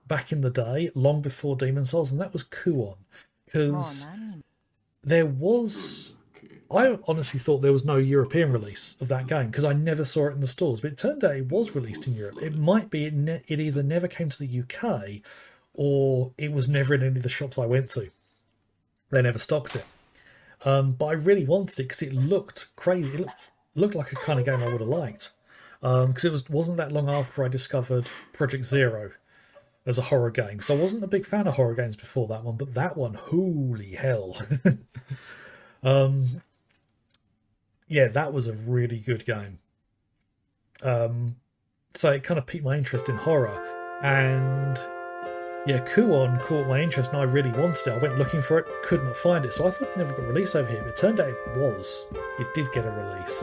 back in the day, long before Demon Souls, and that was Kuon. because 何人 there was... I honestly thought there was no European release of that game because I never saw it in the stores, but it turned out it was released in Europe. It might be it either never came to the UK or it was never in any of the shops I went to. They never stocked it. But I really wanted it because it looked crazy. It looked like a kind of game I would have liked. Because it wasn't that long after I discovered Project Zero as a horror game. So I wasn't a big fan of horror games before that one, but that one, holy hell. Yeah, that was a really good game. So it kind of piqued my interest in horror. And yeah, Kuon caught my interest and I really wanted it. I went looking for it, could not find it. So I thought it never got released over here, but it turned out it was. It did get a release.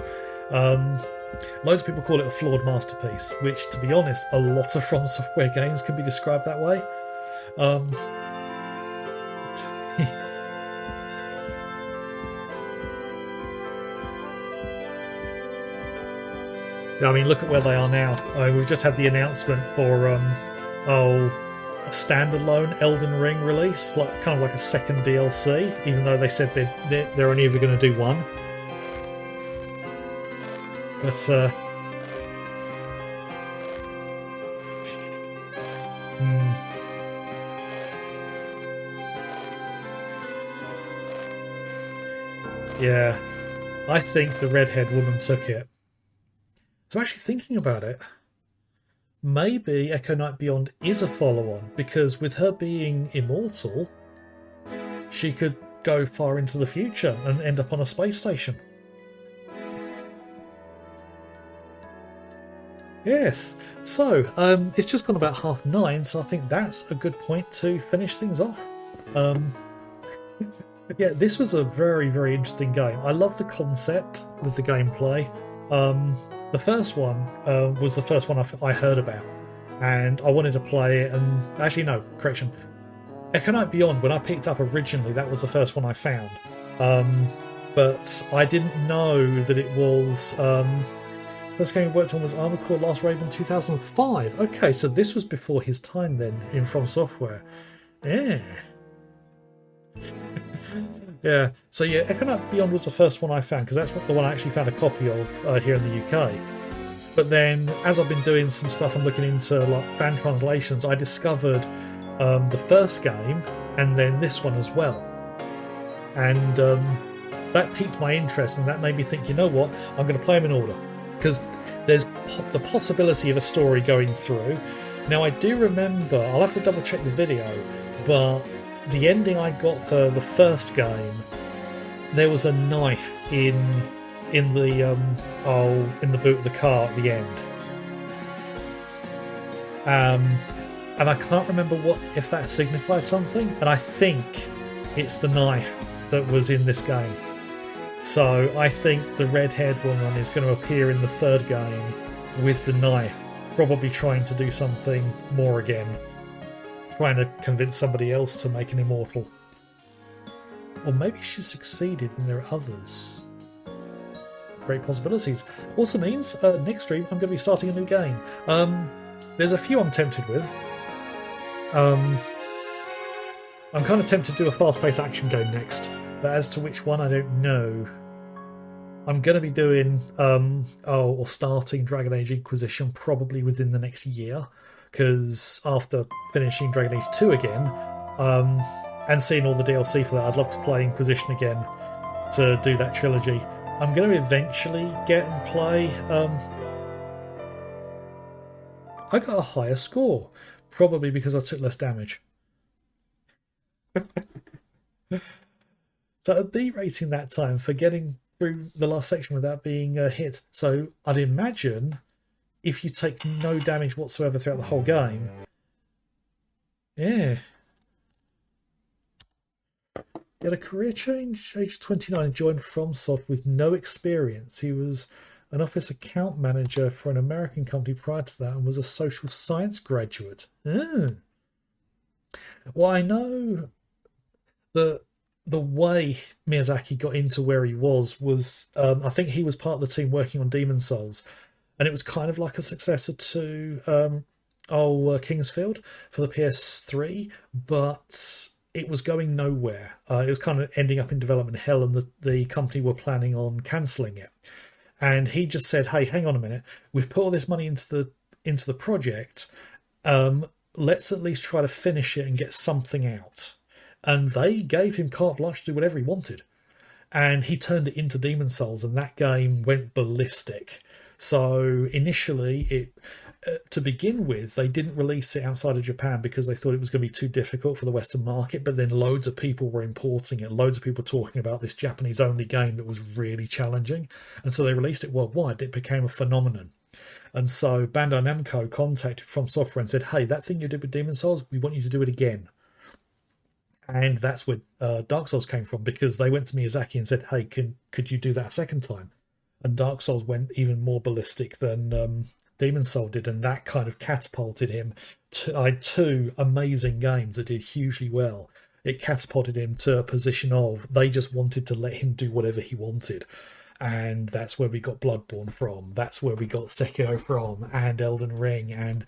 Loads of people call it a flawed masterpiece, which, to be honest, a lot of From Software games can be described that way. I mean, look at where they are now. We've just had the announcement for a standalone Elden Ring release, like kind of like a second DLC, even though they said they're only ever going to do one. But yeah, I think the redhead woman took it. So actually thinking about it, maybe Echo Knight Beyond is a follow-on, because with her being immortal, she could go far into the future and end up on a space station. Yes, so it's just gone about 9:30, so I think that's a good point to finish things off. Yeah, this was a very, very interesting game. I love the concept with the gameplay. The first one was the first one I heard about, and I wanted to play it. And actually, no, correction. Echo Knight Beyond, when I picked up originally, that was the first one I found. But I didn't know that it was. First game I worked on was Armored Core Last Raven 2005. Okay, so this was before his time then in From Software. Yeah. Yeah, so yeah, Echo Knight Beyond was the first one I found, because that's the one I actually found a copy of here in the UK. But then, as I've been doing some stuff and looking into like fan translations, I discovered the first game and then this one as well. And that piqued my interest, and that made me think, you know what, I'm going to play them in order. Because there's the possibility of a story going through. Now, I do remember, I'll have to double check the video, but the ending I got for the first game, there was a knife in the boot of the car at the end, and I can't remember if that signified something. And I think it's the knife that was in this game. So I think the red-haired woman is going to appear in the third game with the knife, probably trying to do something more again. Trying to convince somebody else to make an immortal. Or maybe she succeeded and there are others. Great possibilities. Also means next stream I'm going to be starting a new game. There's a few I'm tempted with. I'm kind of tempted to do a fast-paced action game next, but as to which one I don't know. I'm going to be doing or starting Dragon Age Inquisition probably within the next year. Because after finishing Dragon Age 2 again, and seeing all the DLC for that, I'd love to play Inquisition again to do that trilogy. I'm going to eventually get and play... I got a higher score, probably because I took less damage. So a B rating that time for getting through the last section without being hit. So I'd imagine... if you take no damage whatsoever throughout the whole game. Yeah. He had a career change, age 29, joined FromSoft with no experience. He was an office account manager for an American company prior to that and was a social science graduate. Well, I know that the way Miyazaki got into where he was I think he was part of the team working on Demon Souls. And it was kind of like a successor to Kingsfield for the PS3, but it was going nowhere. It was kind of ending up in development hell, and the company were planning on cancelling it. And he just said, "Hey, hang on a minute. We've put all this money into the project. Let's at least try to finish it and get something out." And they gave him carte blanche to do whatever he wanted. And he turned it into Demon Souls, and that game went ballistic. So initially, to begin with, they didn't release it outside of Japan because they thought it was going to be too difficult for the Western market. But then loads of people were importing it, loads of people talking about this Japanese-only game that was really challenging. And so they released it worldwide. It became a phenomenon. And so Bandai Namco contacted From Software and said, "Hey, that thing you did with Demon Souls, we want you to do it again." And that's where Dark Souls came from, because they went to Miyazaki and said, "Hey, could you do that a second time?" And Dark Souls went even more ballistic than Demon Soul did, and that kind of catapulted him to, I had two amazing games that did hugely well. It catapulted him to a position of, they just wanted to let him do whatever he wanted. And that's where we got Bloodborne from. That's where we got Sekiro from, and Elden Ring. And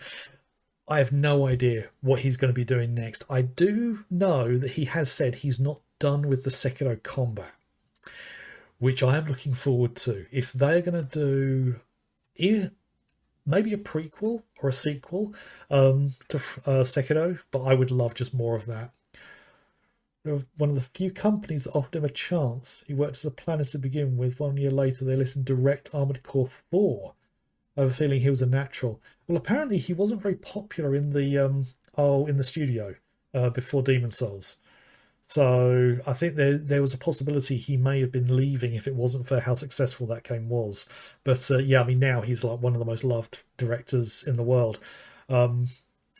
I have no idea what he's going to be doing next. I do know that he has said he's not done with the Sekiro combat, which I am looking forward to. If they're going to do maybe a prequel or a sequel to Sekiro, but I would love just more of that. They're one of the few companies that offered him a chance. He worked as a planner to begin with. 1 year later, they listed direct Armored Core 4. I have a feeling he was a natural. Well, apparently he wasn't very popular in the studio before Demon Souls. So I think there was a possibility he may have been leaving if it wasn't for how successful that game was. But yeah, I mean, now he's like one of the most loved directors in the world.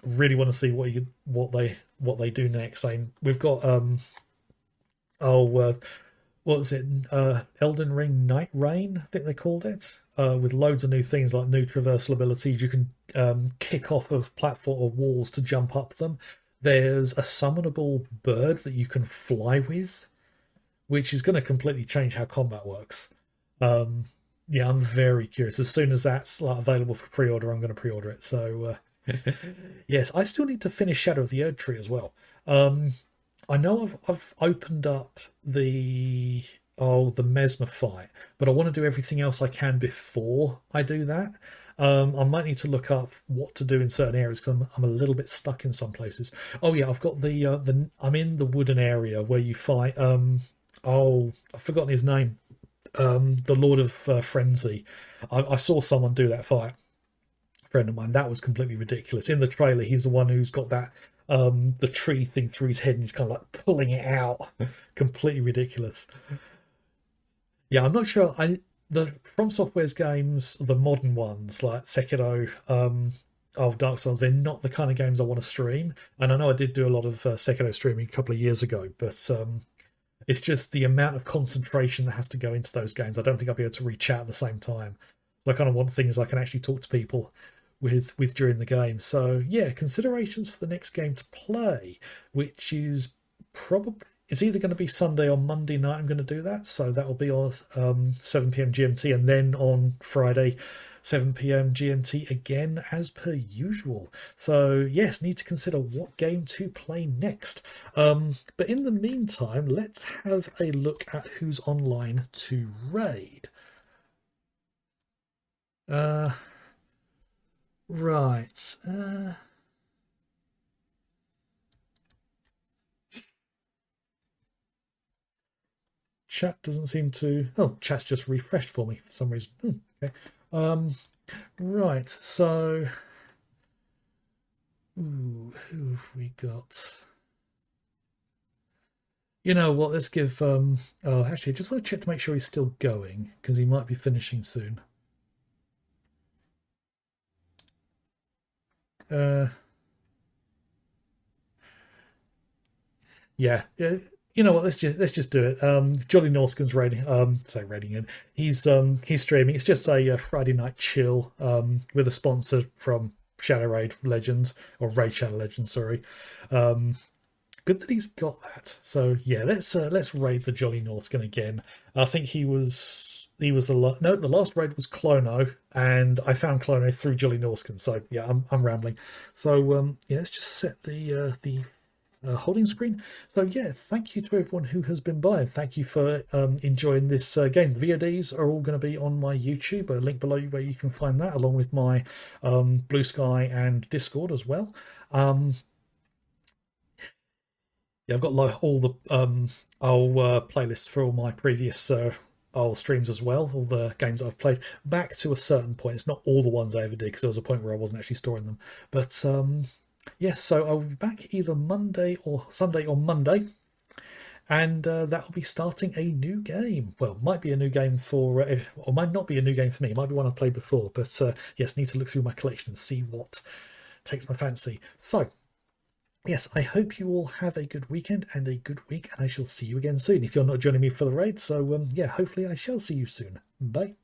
Really want to see what they do next. I mean, we've got what was it? Elden Ring Night Rain, I think they called it, with loads of new things like new traversal abilities. You can kick off of platform or walls to jump up them. There's a summonable bird that you can fly with, which is going to completely change how combat works. Yeah, I'm very curious. As soon as that's like available for pre-order, I'm going to pre-order it. So yes, I still need to finish Shadow of the Erd Tree as well. I know I've opened up the Mesmer fight, but I want to do everything else I can before I do that. I might need to look up what to do in certain areas because I'm a little bit stuck in some places. Oh yeah, I've got I'm in the wooden area where you fight. I've forgotten his name. The Lord of Frenzy. I saw someone do that fight. A friend of mine. That was completely ridiculous. In the trailer, he's the one who's got that the tree thing through his head and he's kind of like pulling it out. Completely ridiculous. Yeah, I'm not sure. The From Software's games, the modern ones like Sekiro, Dark Souls, they're not the kind of games I want to stream. And I know I did do a lot of Sekiro streaming a couple of years ago, but it's just the amount of concentration that has to go into those games. I don't think I'll be able to reach chat at the same time. So I kind of want things I can actually talk to people with during the game. So yeah, considerations for the next game to play, which is probably, it's either going to be Sunday or Monday night. I'm going to do that. So that will be on 7 p.m. GMT, and then on Friday, 7 p.m. GMT again, as per usual. So yes, need to consider what game to play next. But in the meantime, let's have a look at who's online to raid. Right. Chat doesn't seem to... Oh, chat's just refreshed for me for some reason. Okay. Right, so... Ooh, who have we got? You know what, let's give... Oh, actually, I just want to check to make sure he's still going, because he might be finishing soon. Yeah. You know what? Let's just do it. Jolly Norskin's raiding. Raiding in. He's streaming. It's just a Friday night chill. With a sponsor from Shadow Raid Legends, or Raid Shadow Legends. Sorry. Good that he's got that. So yeah, let's raid the Jolly Norskin again. I think he was the last raid was Clono, and I found Clono through Jolly Norskin. So yeah, I'm rambling. So yeah, let's just set the holding screen. So yeah, thank you to everyone who has been by, and thank you for enjoying this game. The VODs are all going to be on my YouTube, a link below where you can find that, along with my Blue Sky and Discord as well. Yeah, I've got like all the playlists for all my previous old streams as well, all the games I've played back to a certain point. It's not all the ones I ever did, because there was a point where I wasn't actually storing them. But yes, so I'll be back either Monday or Sunday or Monday, and that will be starting a new game. Well, might be a new game for, or might not be a new game for me. It might be one I've played before, but yes, need to look through my collection and see what takes my fancy. So yes, I hope you all have a good weekend and a good week, and I shall see you again soon if you're not joining me for the raid. So yeah, hopefully I shall see you soon. Bye.